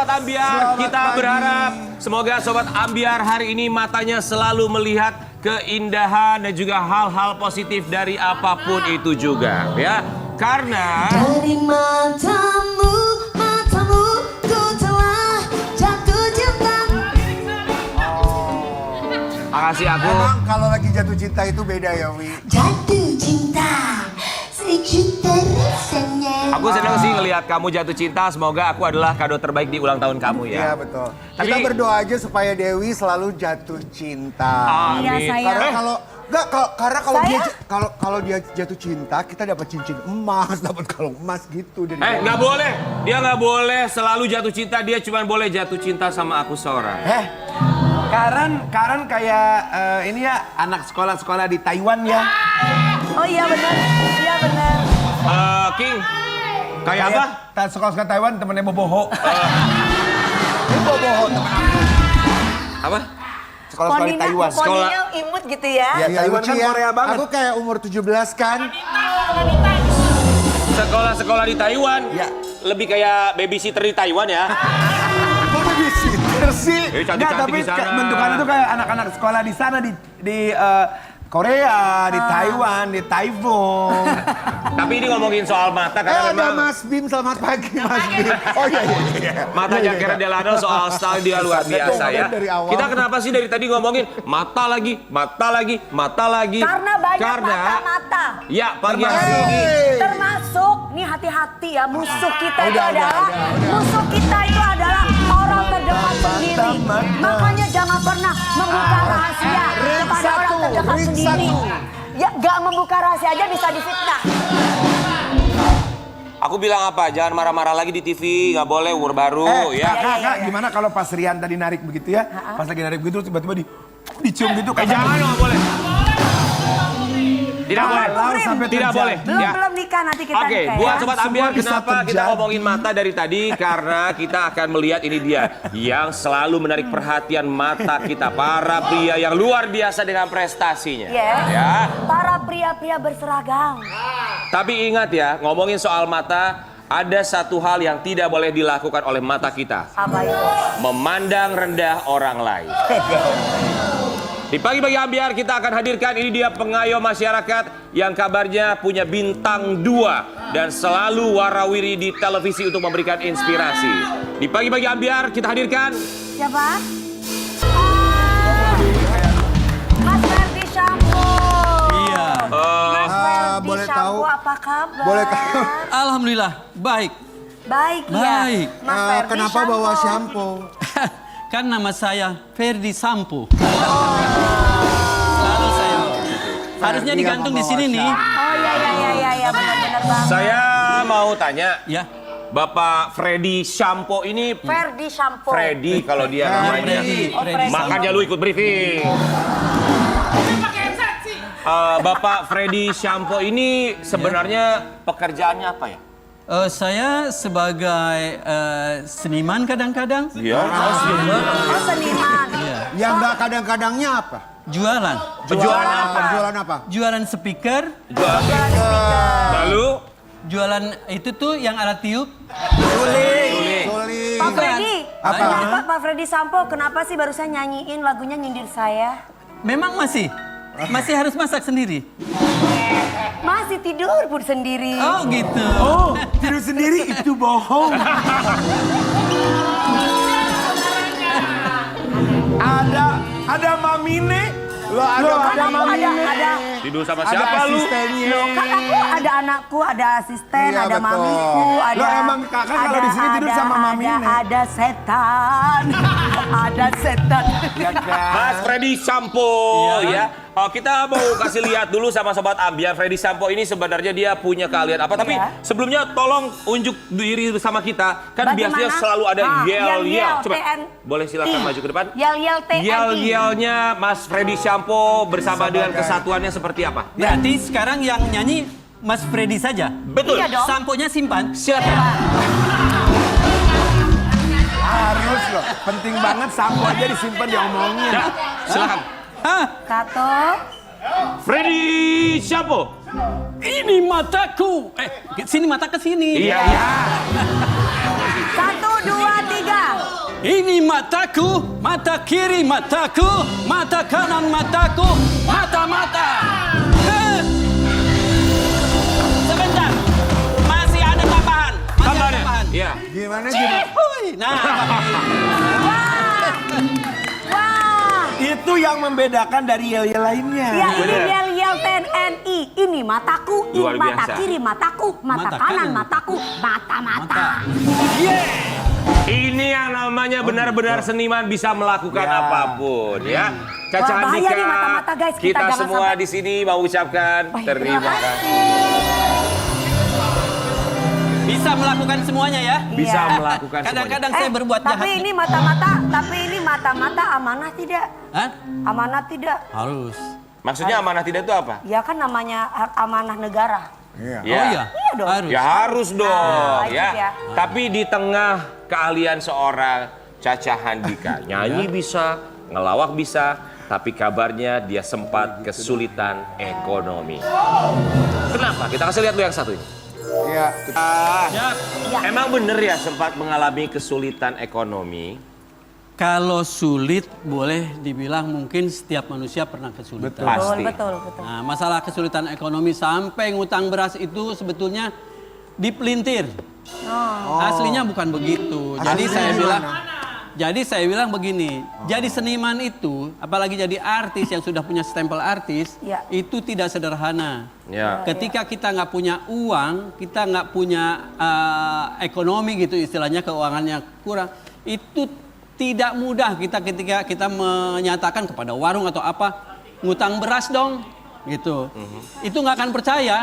Sobat Ambiar, kita berharap semoga Sobat Ambiar hari ini matanya selalu melihat keindahan dan juga hal-hal positif dari apapun itu juga, ya. Karena dari matamu, matamu, ku telah jatuh cinta. makasih aku. Emang kalau lagi jatuh cinta itu beda ya, Wi? Jatuh cinta, sejuta rasanya. Aku senang sih ngelihat kamu jatuh cinta. Semoga aku adalah kado terbaik di ulang tahun kamu ya. Iya, betul. Tapi- Kita berdoa aja supaya Dewi selalu jatuh cinta. Amin. Iya, sayang. Karena kalau dia Saya? kalau dia jatuh cinta, kita dapat cincin emas, dapat kalung emas gitu dari Dewi. Nggak boleh. Dia nggak boleh selalu jatuh cinta. Dia cuma boleh jatuh cinta sama aku seorang. Karen kayak ini ya anak sekolah-sekolah di Taiwan ya. Oh iya benar, iya benar. King, kayak apa? Sekolah-sekolah Taiwan temennya Boboho. Ini bohong teman aku. Apa? Sekolah-sekolah di Taiwan. Poninya imut gitu ya. Ya, Taiwan kan lucu ya. Korea banget. Aku kayak umur 17 kan. Sekolah-sekolah di Taiwan. Ya. Lebih kayak babysitter di Taiwan ya. Kok babysitter sih? Cantik-cantik Nggak, tapi di sana. bentukannya tuh kayak anak-anak sekolah di sana di Korea, di Taiwan, di Taiwan. Tapi ini ngomongin soal mata karena Ada memang Mas Bim, selamat pagi Mas Bim. Oh iya. mata Jakera Delano soal style dia luar biasa ya. Dari awal. Kita kenapa sih dari tadi ngomongin mata lagi, mata lagi, mata lagi? Karena banyak mata-mata. Ya, pagi hari ini. Termasuk, nih hati-hati ya, musuh kita itu Udah. musuh kita itu adalah orang terdekat sendiri. Makanya jangan pernah membuka rahasia kepada orang terdekat ring sendiri. satu. Ya, gak membuka rahasia aja bisa difitnah. Aku bilang apa? Jangan marah-marah lagi di TV, nggak boleh umur baru ya. Kak, gimana kalau pas Rian tadi narik begitu ya? Pas lagi narik begitu tiba-tiba dicium gitu. Jangan nggak boleh. Tidak boleh. Sampai Tidak terjadi. boleh. Ya. Belum nikah nanti kita Oke, nikah buat ya. Sobat Ambiar, Semua bisa kenapa kita terjadi. ngomongin mata dari tadi? Karena kita akan melihat ini dia yang selalu menarik perhatian mata kita. Para pria yang luar biasa dengan prestasinya. Yes. Ya. Para pria-pria berseragam. Tapi ingat ya, ngomongin soal mata, ada satu hal yang tidak boleh dilakukan oleh mata kita. Apa itu? Memandang rendah orang lain. Di pagi-pagi Ambiar kita akan hadirkan ini dia pengayom masyarakat yang kabarnya punya bintang 2 dan selalu warawiri di televisi untuk memberikan inspirasi. Di pagi-pagi Ambiar kita hadirkan Siapa? Mas Ferdi Sambo. Iya. Mas Ferdi boleh Sambo, tahu? apa kabar? Boleh tahu? Alhamdulillah, baik. Baik ya. Baik. Mas Ferdi Kenapa Sambo. bawa shampoo? Kan nama saya Ferdi Sampo. Lalu saya harusnya digantung di sini nih. Oh iya benar-benar banget. saya mau tanya Ya. Bapak Freddy Sampo ini Ferdi Sambo. Freddy kalau dia namanya. Freddy. Oh, Freddy. Makanya lu ikut briefing. Bapak Freddy Sampo ini sebenarnya pekerjaannya apa ya? Saya sebagai seniman kadang-kadang. Iya. Oh seniman. Yang nggak kadang-kadangnya apa? Jualan. Penjualan apa? Jualan apa? Jualan speaker. Lalu Jualan itu tuh yang alat tiup. Suling. Pak Freddy. Apa? Kenapa Pak Freddy Sambo kenapa sih barusan nyanyiin lagunya Nyindir Saya? Memang masih harus masak sendiri. Masih tidur pun sendiri. Oh gitu. Oh, tidur sendiri itu bohong. ada Mamine. Lo ada Ada tidur sama Ada siapa lu? asistennya. kan aku ada anakku, ada asisten, Iya, ada betul. mamiku, ada. Loh, emang kakak kalau di sini tidur sama mami nih? Ada setan, ada setan. Mas Freddy Sampo ya. Oh, kita mau kasih lihat dulu sama Sobat Ambiar. Freddy Sampo ini sebenarnya dia punya keahlian apa? Tapi Iya. sebelumnya tolong unjuk diri bersama kita. Kan Bagaimana? biasanya selalu ada yel-yel. Yel-yel, Coba, TN. boleh silakan maju ke depan. Yel-yel TNI. Yel-yelnya Mas Freddy Sampo bersama dengan kesatuannya seperti apa? Berarti sekarang yang nyanyi Mas Freddy saja. Betul. Iya dong. Samponya simpan. Silakan. Harus loh. Penting banget sampo aja disimpan diomongin. Ya, silakan. Hah? Kato. Freddy Sampo. Ini mataku. Sini mata ke sini. Iya. 1, 2, 3. mataku, mata kiri mataku, mata kanan mataku, mata-mata. Sebentar, masih ada tambahan. Iya. Gimana? Cihuy. Nah, Wah. Itu yang membedakan dari yel-yel lainnya. Ya ini Bener. yel-yel TNI. Ini mataku, ini Luar mata biasa. kiri mataku, mata Mata kanan kanan. mataku, mata-mata. Ini yang namanya benar-benar seniman bisa melakukan Ya. apapun ya. Caca Wah, bahaya Handika, nih mata-mata, guys. Kita kita jangan semua sampai- di sini mau ucapkan Baik, terima terima kasih. bisa melakukan semuanya ya. Bisa Iya. melakukan Kadang-kadang semuanya. saya berbuat jahat. Tapi ini mata-mata amanah tidak? Hah? Amanah tidak? Harus. Maksudnya amanah tidak itu apa? Ya kan namanya amanah negara. Iya. Ya. Oh iya. Iya dong. Harus. Ya harus dong wajib ya. ya. Tapi di tengah keahlian seorang Caca Handika, nyanyi bisa, ngelawak bisa, tapi kabarnya dia sempat kesulitan ekonomi. Kenapa? Kita kasih lihat lu yang satu ini. Iya. Ya, Ya. Emang bener ya sempat mengalami kesulitan ekonomi? kalau sulit boleh dibilang mungkin setiap manusia pernah kesulitan. Pasti. Betul. Nah, masalah kesulitan ekonomi sampai ngutang beras itu sebetulnya dipelintir. Aslinya bukan begitu. Jadi saya bilang begini, jadi seniman itu, apalagi jadi artis yang sudah punya stempel artis, Ya. itu tidak sederhana. Ya. Ketika kita nggak punya uang, kita nggak punya ekonomi gitu istilahnya, keuangannya kurang, itu tidak mudah ketika kita menyatakan kepada warung atau apa, ngutang beras dong, gitu. Itu nggak akan percaya.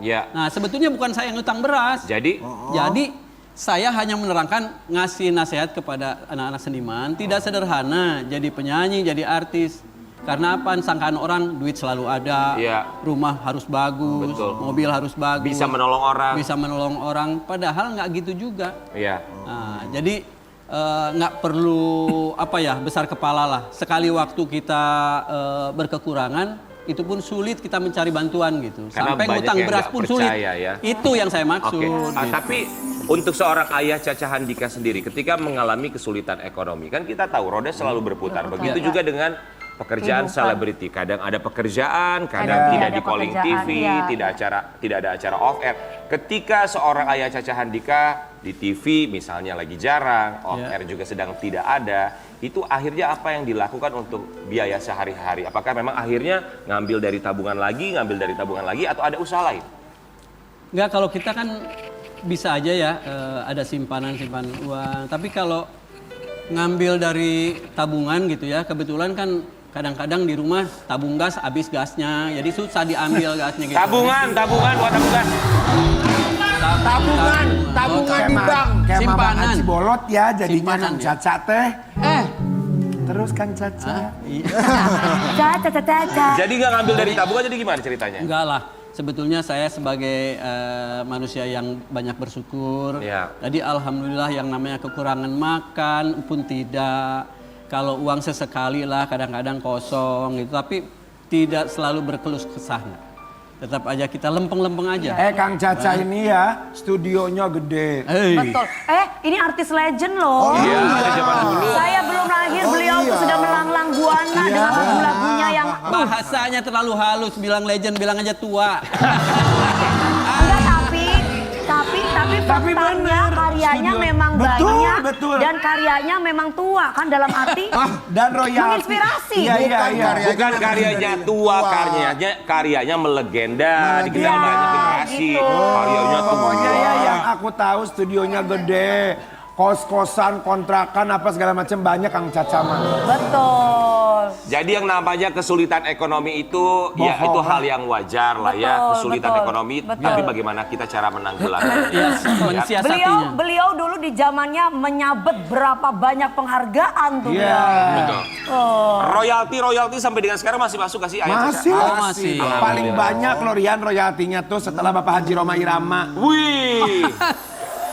Ya. Nah, sebetulnya bukan saya yang ngutang beras. Jadi Jadi saya hanya menerangkan ngasih nasihat kepada anak-anak seniman, tidak sederhana jadi penyanyi, jadi artis. Karena apa? Sangkaan orang duit selalu ada, Iya. rumah harus bagus, Betul. mobil harus bagus, bisa menolong orang. bisa menolong orang. Padahal nggak gitu juga. Iya. Nah, jadi nggak perlu besar kepala lah. Sekali waktu kita berkekurangan, itu pun sulit kita mencari bantuan gitu. Karena Sampai banyak ngutang yang beras nggak pun sulit. percaya ya. Itu yang saya maksud. Oke. gitu. Tapi untuk seorang ayah Caca Handika sendiri ketika mengalami kesulitan ekonomi, kan kita tahu roda selalu berputar. Begitu juga dengan pekerjaan Kehidupan. selebriti. Kadang ada pekerjaan, kadang Kadang tidak ada di calling pekerjaan, TV, iya. tidak ada acara off air. Ketika seorang ayah Caca Handika di TV misalnya lagi jarang, off Iya. air juga sedang tidak ada, itu akhirnya apa yang dilakukan untuk biaya sehari-hari? Apakah memang akhirnya ngambil dari tabungan lagi, atau ada usaha lain? Enggak, kalau kita kan bisa aja ya ada simpanan uang. Tapi kalau ngambil dari tabungan gitu ya, kebetulan kan kadang-kadang di rumah tabung gas habis gasnya, jadi susah diambil gasnya gitu. Tabungan buat tabung gas. Tabungan di bank. Kayak Mama Simpanan. Aci bolot ya jadinya Simpanan Kang ya. Caca teh. Terus Kang Caca. Caca, caca, caca. Jadi nggak ngambil dari tabungan, jadi gimana ceritanya? Enggak lah. Sebetulnya saya sebagai manusia yang banyak bersyukur. Ya. Jadi alhamdulillah yang namanya kekurangan makan pun tidak. Kalau uang sesekali lah kadang-kadang kosong gitu. Tapi tidak selalu berkeluh kesah. Tetap aja kita lempeng-lempeng aja. Kang Caca ini ya studionya gede. Hei. Betul. Ini artis legend loh. Iya, dari zaman dulu. Saya belum lahir, beliau tuh sudah melanglang buana dengan lagu-lagunya yang Bahasanya terlalu halus, bilang legend, bilang aja tua. enggak, tapi faktanya benar. karyanya Studio. memang Betul, banyak betul. dan karyanya memang tua kan dalam arti Dan royalti. menginspirasi. Iya, iya, iya. Bukan karyanya tua, karyanya melegenda, dikenal Iya, banyak generasi. gitu. Karyanya tua. Pokoknya ya yang aku tahu studionya gede. Kos-kosan, kontrakan, apa segala macam banyak Kang Caca mah. Betul. Jadi yang namanya kesulitan ekonomi itu, ya Bohong. itu hal yang wajar lah ya, Betul, kesulitan betul, ekonomi. betul. Tapi bagaimana kita cara menanggulanginya? Ya, mensiasatinya. Beliau dulu di zamannya menyabet berapa banyak penghargaan tuh Iya. beliau. Betul. Royalti sampai dengan sekarang masih masuk gak sih ayah? Masih. Oh, masih. Paling banyak loh Rian royaltinya tuh setelah Bapak Haji Roma Irama. Wih,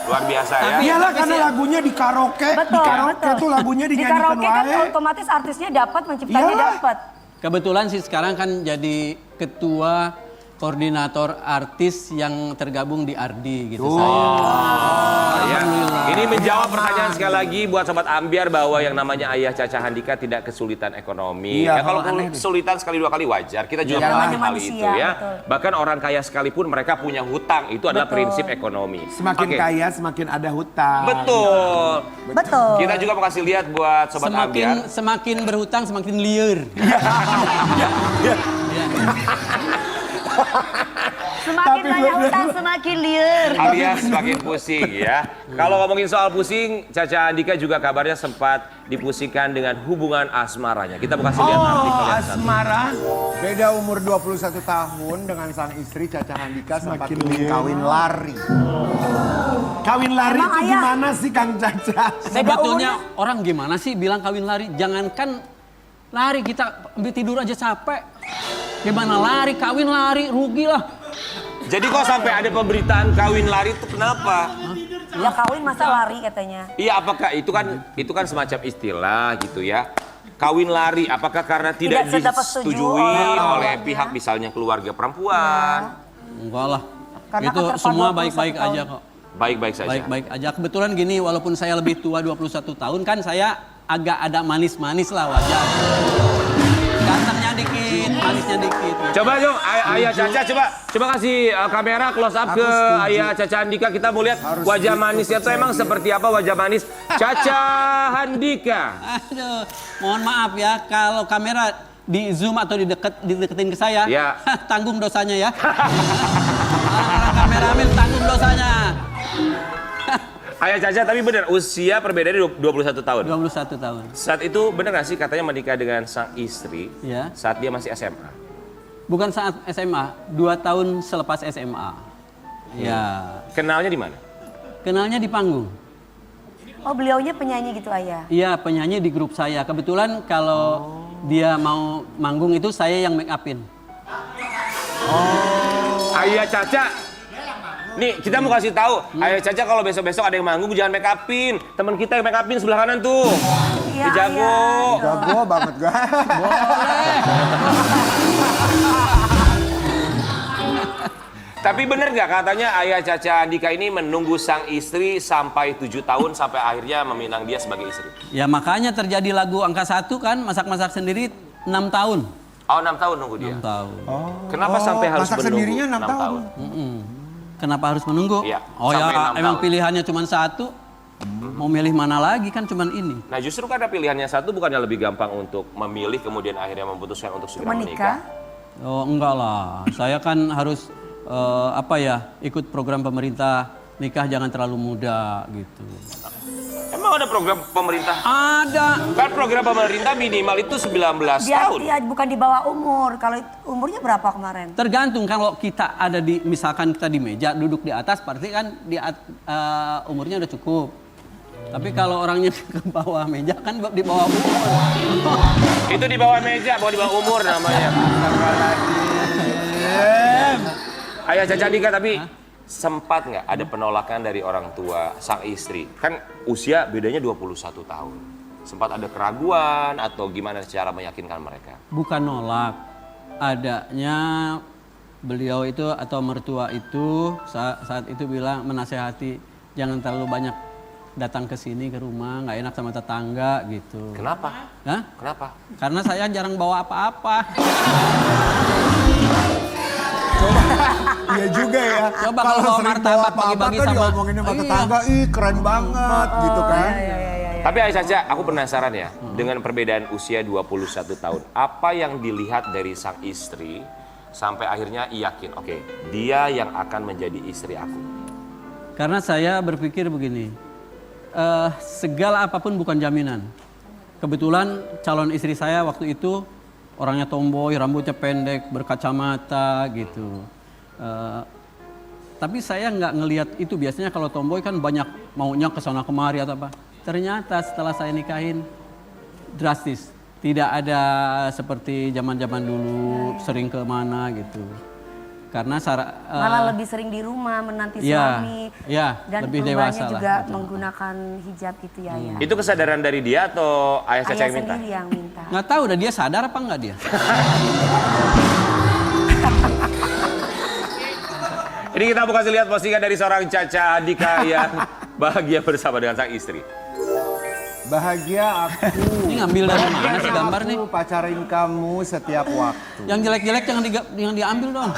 luar biasa ya. Iyalah karena lagunya di karaoke, Betul, di karaoke betul. tuh lagunya Di dinyanyikan karaoke kan wae. otomatis artisnya dapat, menciptanya Iyalah. dapat. Kebetulan sih sekarang kan jadi ketua koordinator artis yang tergabung di Ardi gitu saya. Ya. Ini menjawab pertanyaan sekali lagi buat Sobat Ambiar bahwa yang namanya Ayah Caca Handika tidak kesulitan ekonomi. Iya, Ya kalau aneh deh. kesulitan sekali dua kali wajar, kita juga Iyalah. mengalami hal Manusia, itu ya. betul. Bahkan orang kaya sekalipun mereka punya hutang, itu adalah Betul. prinsip ekonomi. Semakin Oke. kaya, semakin ada hutang. Betul. Betul. Kita juga mau kasih lihat buat Sobat Ambiar. Semakin berhutang semakin liar. Semakin banyak hutang semakin liar. Alias semakin pusing ya. Kalau ngomongin soal pusing, Caca Handika juga kabarnya sempat dipusingkan dengan hubungan asmaranya. Kita mau kasih lihat artikel Oh, yang satu. asmara. Beda umur 21 tahun dengan sang istri Caca Handika sempat Semakin ingin liar. kawin lari. Kawin lari Emang itu ayah? gimana sih Kang Caca? Sebetulnya orang gimana sih bilang kawin lari? Jangankan lari, kita ambil tidur aja capek. Gimana lari, kawin lari, rugi lah. Jadi kok sampai ada pemberitaan kawin lari itu kenapa? Ya kawin masa lari katanya. Iya, apakah itu kan semacam istilah gitu ya. Kawin lari, apakah karena tidak Tidak sedapat setuju disetujui oleh oleh keluarga. pihak misalnya keluarga perempuan? Enggak lah. Karena Itu keterpaduan semua 21 baik-baik tahun. aja kok. Baik-baik saja. Baik-baik aja. Kebetulan gini, walaupun saya lebih tua 21 tahun kan saya agak ada manis-manis lah wajar. Gantengnya dikit, manisnya dikit. Coba dong, Ayah Caca, coba kasih kamera close up ke Ayah Caca Handika. Kita mau lihat wajah manisnya itu emang seperti apa wajah manis Caca Handika. Aduh, mohon maaf ya kalau kamera di zoom atau dideketin ke saya, Ya. tanggung dosanya ya. Orang kameramen tanggung dosanya. Ayah Caca, tapi benar usia perbedaannya 21 tahun. 21 tahun. Saat itu benar nggak sih katanya menikah dengan sang istri Ya. saat dia masih SMA? Bukan saat SMA, 2 tahun selepas SMA. Ya. Kenalnya di mana? Kenalnya di panggung. Oh beliaunya penyanyi gitu ayah. Iya, penyanyi di grup saya. Kebetulan kalau dia mau manggung itu saya yang make upin. Ayah Caca. Nih, kita mau kasih tahu, Ayah Caca kalau besok-besok ada yang manggung jangan make upin. Teman kita yang make upin sebelah kanan tuh. Iya, Dia jago. Jago banget gak? Tapi bener nggak katanya Ayah Caca Handika ini menunggu sang istri sampai 7 tahun sampai akhirnya meminang dia sebagai istri? Ya makanya terjadi lagu angka 1 kan, masak-masak sendiri 6 tahun. Oh, 6 tahun nunggu dia. 6 tahun. Kenapa sampai harus masak menunggu sendirinya 6 6 tahun. Kenapa harus menunggu? Iya, Oh sampai ya, 6 emang tahun. pilihannya cuma 1. Mau milih mana lagi kan cuma ini. Nah, justru karena pilihannya satu bukannya lebih gampang untuk memilih kemudian akhirnya memutuskan untuk segera Menikah. menikah? Oh enggak lah, saya kan harus ikut program pemerintah nikah jangan terlalu muda gitu. Emang ada program pemerintah? Ada. Kan program pemerintah minimal itu 19 tahun. Dia bukan di bawah umur. Kalau umurnya berapa kemarin? Tergantung kalau kita ada di misalkan kita di meja duduk di atas berarti kan umurnya udah cukup. Tapi kalau orangnya ke bawah meja kan di bawah umur. Itu di bawah meja, bukan di bawah umur namanya. Ayah Caca Handika, tapi sempat nggak ada penolakan dari orang tua sang istri? Kan usia bedanya 21 tahun. Sempat ada keraguan atau gimana cara meyakinkan mereka? Bukan nolak. Adanya beliau itu atau mertua itu saat itu bilang menasehati jangan terlalu banyak datang ke sini ke rumah, nggak enak sama tetangga gitu. Kenapa? Hah? Kenapa? Karena saya jarang bawa apa-apa. Iya juga ya. Coba kalau bawa sering martabak bawa apa-apa bagi-bagi kan sama- diomongin sama Iya. tetangga, ih keren banget gitu kan. Tapi Ayah Caca, aku penasaran ya, dengan perbedaan usia 21 tahun, apa yang dilihat dari sang istri sampai akhirnya yakin, oke, dia yang akan menjadi istri aku? Karena saya berpikir begini, segala apapun bukan jaminan. Kebetulan calon istri saya waktu itu orangnya tomboy, rambutnya pendek, berkacamata gitu. Tapi saya nggak ngelihat itu, biasanya kalau tomboy kan banyak maunya ke sana kemari atau apa. Ternyata setelah saya nikahin drastis, tidak ada seperti zaman-zaman dulu sering ke mana gitu. Karena Malah lebih sering di rumah menanti Iya, suami. iya, Dan lebih perubahannya dewasa lah, juga betul. menggunakan hijab gitu ya ya. Itu kesadaran dari dia atau Ayah Caca Ayah yang minta? sendiri yang minta. nggak tahu dah dia sadar apa nggak dia. Ini kita mau kasih lihat postingan dari seorang Caca Handika yang bahagia bersama dengan sang istri? Bahagia aku. Ini ngambil dari mana sih gambar nih? Aku pacarin kamu setiap waktu. Yang jelek-jelek yang diambil dong.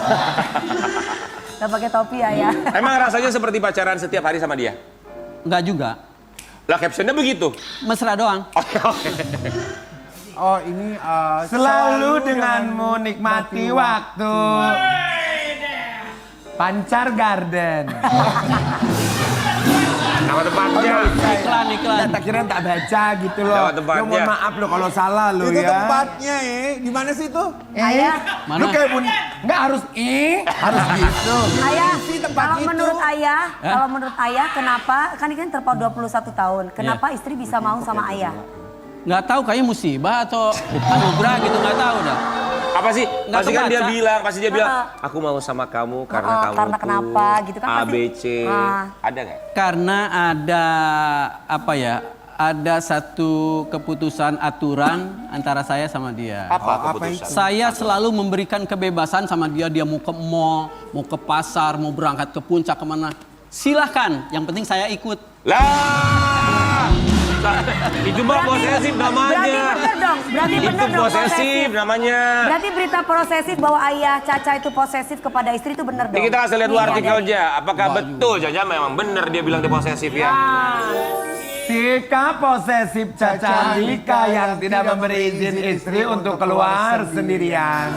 Gak pakai topi ya. Emang rasanya seperti pacaran setiap hari sama dia? Enggak juga. Lah captionnya begitu. Mesra doang. Oke. Oh ini Selalu denganmu nikmati waktu. Pancar Garden. Nama tempatnya. Iklan. Ya, tak kira tak baca gitu loh. Nama tempatnya. Lo mohon maaf lo kalau salah lo itu ya. tempatnya di mana sih itu? Ayah, Mana? Lu kayak nggak harus harus gitu. ayah, sih tempat kalau itu? menurut ayah, kenapa? Kan ini kan terpaut 21 tahun. Kenapa istri bisa mau sama ayah? Nggak tahu kayaknya musibah atau anugerah gitu, nggak tahu dah. Apa sih? Nggak Pasti kan kebaca. pasti dia bilang, aku mau sama kamu karena kamu karena tuh kenapa gitu kan A, pasti. B, C. Ada nggak? Karena ada apa ya? Ada satu keputusan aturan antara saya sama dia. Apa apa keputusan? Saya selalu memberikan kebebasan sama dia. Dia mau ke mall, mau ke pasar, mau berangkat ke puncak kemana. Silahkan, yang penting saya ikut. Lah! Itu mah posesif namanya. Berarti bener dong. Berarti Itu bener dong posesif namanya. Berarti berita posesif bahwa ayah Caca itu posesif kepada istri itu bener dong. Jadi kita kasih lihat dua Nih, artikelnya. Apakah betul Caca memang benar dia bilang dia posesif ya? Sikap posesif Caca Andika yang tidak memberi izin istri untuk keluar sendirian.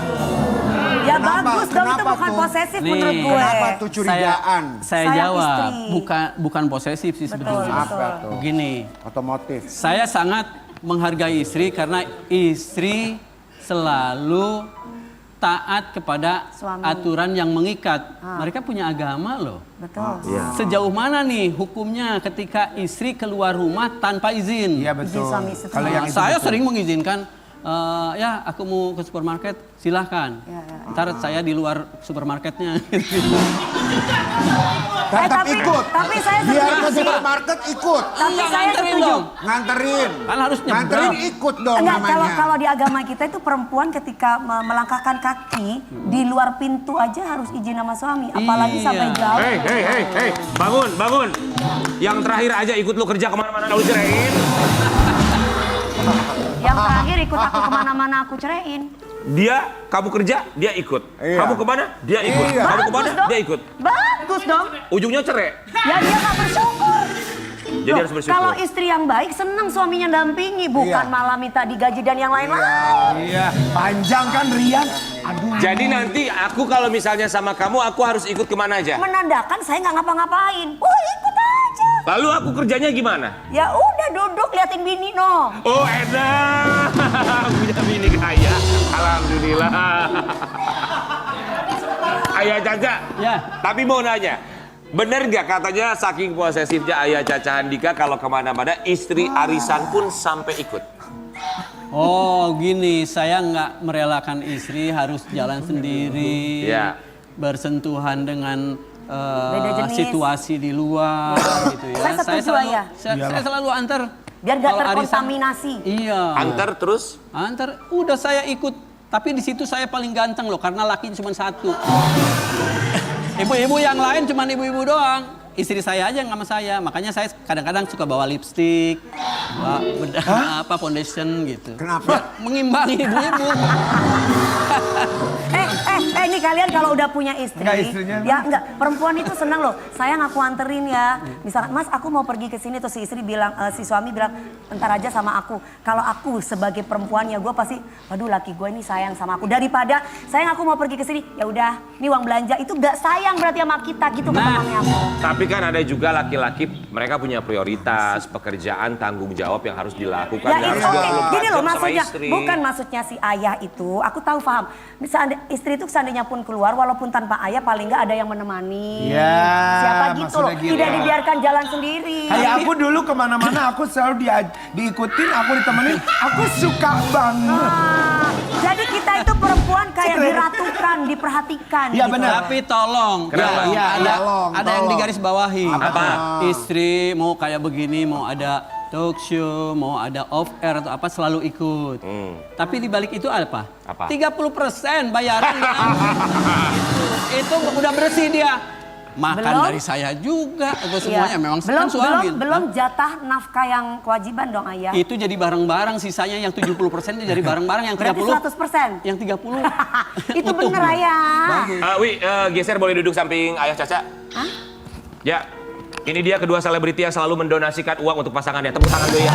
Ya Kenapa? bagus dong, itu Kenapa bukan tuh? posesif Nih. menurut gue. Kenapa tuh curigaan? Saya Sayang jawab, istri. bukan posesif sih sebetulnya. Apa tuh? Begini, Otomotif. saya sangat menghargai istri karena istri selalu taat kepada Suami. aturan yang mengikat. Mereka punya agama loh. Betul. Sejauh mana nih hukumnya ketika istri keluar rumah tanpa izin? Iya betul. Izin suami istri. Kalau yang itu Saya betul. sering mengizinkan, ya aku mau ke supermarket, silahkan. Ya. Ntar saya di luar supermarketnya. Tetap ikut. Tapi saya Biar setuju ke sih. supermarket ikut. Tapi Iya, saya nganterin setuju. dong. Nganterin. Kan harus nyebrang. Nganterin ikut dong Enggak, namanya. kalau di agama kita itu perempuan ketika melangkahkan kaki di luar pintu aja harus izin sama suami, apalagi Iya. sampai jauh. Hei, bangun. Yang terakhir aja ikut lu kerja kemana-mana lu ceraiin. Yang terakhir ikut aku kemana-mana aku ceraiin. Kamu kerja, dia ikut. Iya. Kamu kemana, dia ikut. Iya. Kamu Bagus kemana, dong. dia ikut. Bagus dong. Ujungnya cerai. Ya dia gak bersyukur. Jadi Loh, harus bersyukur. kalau istri yang baik senang suaminya dampingi, bukan Iya. malah minta digaji dan yang lain-lain. Iya, panjang kan Rian. Aduh. Jadi nanti aku kalau misalnya sama kamu, aku harus ikut kemana aja. Menandakan saya nggak ngapa-ngapain. Ikut aja. Lalu aku kerjanya gimana? Ya udah duduk liatin bini no. Oh enak, punya bini kaya. Alhamdulillah. Ayah Caca, Ya. tapi mau nanya. Bener gak katanya saking posesifnya Ayah Caca Andika kalau kemana-mana istri arisan pun sampai ikut? Oh gini, saya nggak merelakan istri harus jalan sendiri, Ya. bersentuhan dengan Beda jenis. situasi di luar gitu ya. Saya setuju, Ayah. Saya selalu antar. Biar nggak Kalau arisan- terkontaminasi. Iya. Antar terus? Antar, udah saya ikut. Tapi di situ saya paling ganteng loh, karena laki cuma satu. Ibu-ibu yang lain cuma ibu-ibu doang. Istri saya aja yang sama saya. Makanya saya kadang-kadang suka bawa lipstick, bawa bedah, foundation gitu. Kenapa? Mengimbangi ibu-ibu. Ini kalian kalau udah punya istri, Enggak, istrinya. ya enggak, perempuan itu senang loh. Sayang aku anterin ya. Misalkan, Mas aku mau pergi ke sini, terus si istri bilang, si suami bilang, entar aja sama aku. Kalau aku sebagai perempuannya, gue pasti, waduh laki gue ini sayang sama aku. Daripada sayang aku mau pergi ke sini, ya udah, ini uang belanja itu gak sayang berarti sama kita gitu kata mami aku. Tapi kan ada juga laki-laki mereka punya prioritas, pekerjaan, tanggung jawab yang harus dilakukan. Ya Nggak itu harus oke. 24 Gini loh jam sama maksudnya, istri. bukan maksudnya si ayah itu, aku tahu paham. Istri itu seandainya pun keluar, walaupun tanpa ayah paling nggak ada yang menemani. Iya, Siapa gitu loh, maksudnya gitu. tidak dibiarkan jalan sendiri. Kayak aku dulu kemana-mana aku selalu diikutin, aku ditemenin, aku suka banget. Jadi kita itu perempuan kayak diratukan, diperhatikan. Iya, gitu. benar. Tapi tolong, Kenapa? ya, ada, Tolong, ada yang tolong. digaris bawahi. Apa? Istri mau kayak begini, mau ada talk show, mau ada off air atau apa selalu ikut. Tapi di balik itu apa? Apa? 30% bayaran diambil. Itu udah bersih dia. makan Belum? dari saya juga. Atau Iya. semuanya memang belum, kan suami. belum jatah nafkah yang kewajiban dong ayah. Itu jadi barang-barang, sisanya yang 70% jadi barang-barang, yang Berarti 30 100%. yang 30 Itu utuh. bener ayah. Bagus. Wi, geser boleh duduk samping ayah Caca. Hah? Ya, ini dia kedua selebriti yang selalu mendonasikan uang untuk pasangannya. Tepuk tangan dulu ya.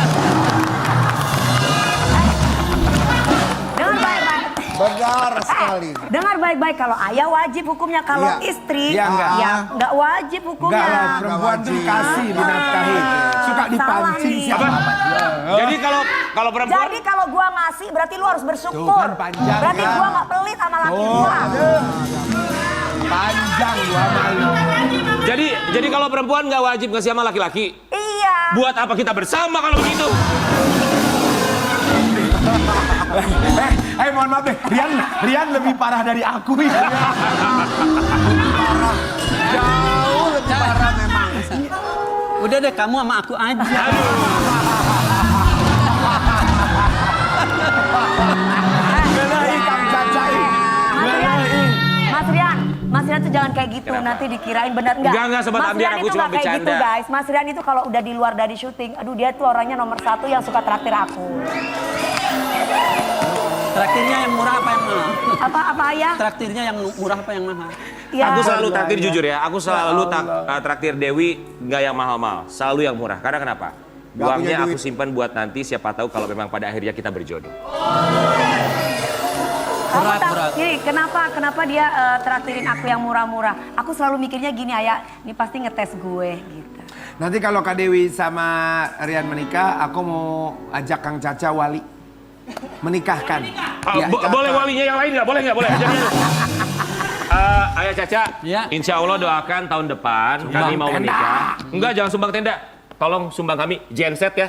Dengar baik-baik. Benar sekali. Dengar baik-baik, kalau ayah wajib hukumnya, kalau Iya. istri Iya, enggak. ya nggak wajib hukumnya. Enggak lah, perempuan tuh wajib. kasih dinafkahi. Suka Salah dipancing nih. siapa? Jadi kalau perempuan Jadi kalau gua ngasih berarti lu harus bersyukur. Tuh kan panjang, Berarti ya. gua nggak pelit sama laki Oh, gua. aduh. Panjang gua malu. jadi kalau perempuan nggak wajib ngasih sama laki-laki. Iya. Buat apa kita bersama kalau begitu? Mohon maaf deh, Rian lebih parah dari aku ya. Jauh lebih parah memang. Udah deh, kamu sama aku aja. Belain Kang Cacai. Belain. Mas Rian tuh jangan kayak gitu, Kenapa? nanti dikirain benar enggak. Enggak, Sobat Mas Ambiar, Rian aku itu cuma nggak kayak gitu bercanda. guys. Mas Rian itu kalau udah di luar dari syuting, aduh dia tuh orangnya nomor 1 yang suka traktir aku. Traktirnya yang murah apa yang mahal? Apa ayah? Traktirnya yang murah apa yang mahal? Ya. Aku selalu traktir jujur ya. Aku selalu traktir Dewi nggak yang mahal-mahal, selalu yang murah. Karena kenapa? Nggak Uangnya punya aku duit. simpan buat nanti, siapa tahu kalau memang pada akhirnya kita berjodoh. Berat. Jadi kenapa dia traktirin aku yang murah-murah? Aku selalu mikirnya gini ayah, ini pasti ngetes gue gitu. Nanti kalau Kak Dewi sama Rian menikah, aku mau ajak Kang Caca wali. Menikahkan. Ya, Boleh walinya yang lain nggak? Boleh nggak? Boleh. Jadi, Ayah Caca, Ya. insya Allah doakan tahun depan kami mau tenda. menikah. Enggak, jangan sumbang tenda. Tolong sumbang kami genset ya.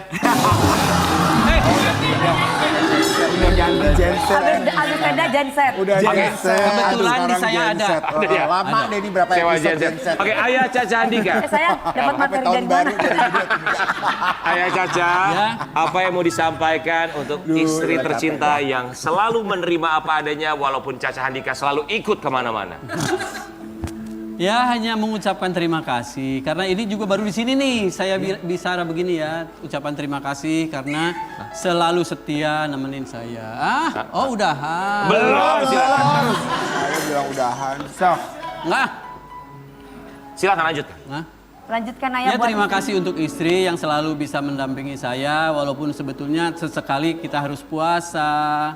udah ganti genset. Abis tenda genset. Udah Oke, genset. kebetulan Aduh, di sekarang saya ada. genset. Ada ya? Lama Ada. deh ini berapa Sewa episode genset. genset. Oke, Ayah Caca Andika. Saya dapat materi tahun dari mana? baru. Ayah Caca, Ya. apa yang mau disampaikan untuk istri tercinta yang selalu menerima apa adanya walaupun Caca Handika selalu ikut kemana-mana? Ya hanya mengucapkan terima kasih karena ini juga baru di sini nih saya bicara begini ya, ucapan terima kasih karena selalu setia nemenin saya. Udahan. Belum, silakan. Saya bilang udahan. So, Enggak. Silakan lanjut. Nah. Lanjutkan ayah Ya buat terima istri. kasih untuk istri yang selalu bisa mendampingi saya walaupun sebetulnya sesekali kita harus puasa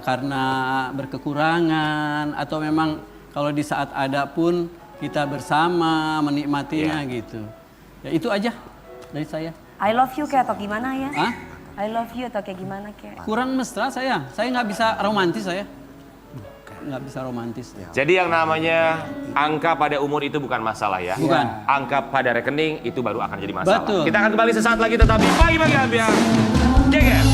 karena berkekurangan atau memang kalau di saat ada pun kita bersama menikmatinya gitu. Ya itu aja dari saya. I love you kayak atau gimana ya? Hah? I love you atau kayak gimana kayak? Kurang mesra saya nggak bisa romantis saya. Nggak bisa romantis. Jadi yang namanya angka pada umur itu bukan masalah ya. Bukan. Angka pada rekening itu baru akan jadi masalah. Betul. Kita akan kembali sesaat lagi tetap di Pagi-Pagi Ambiar. Geger.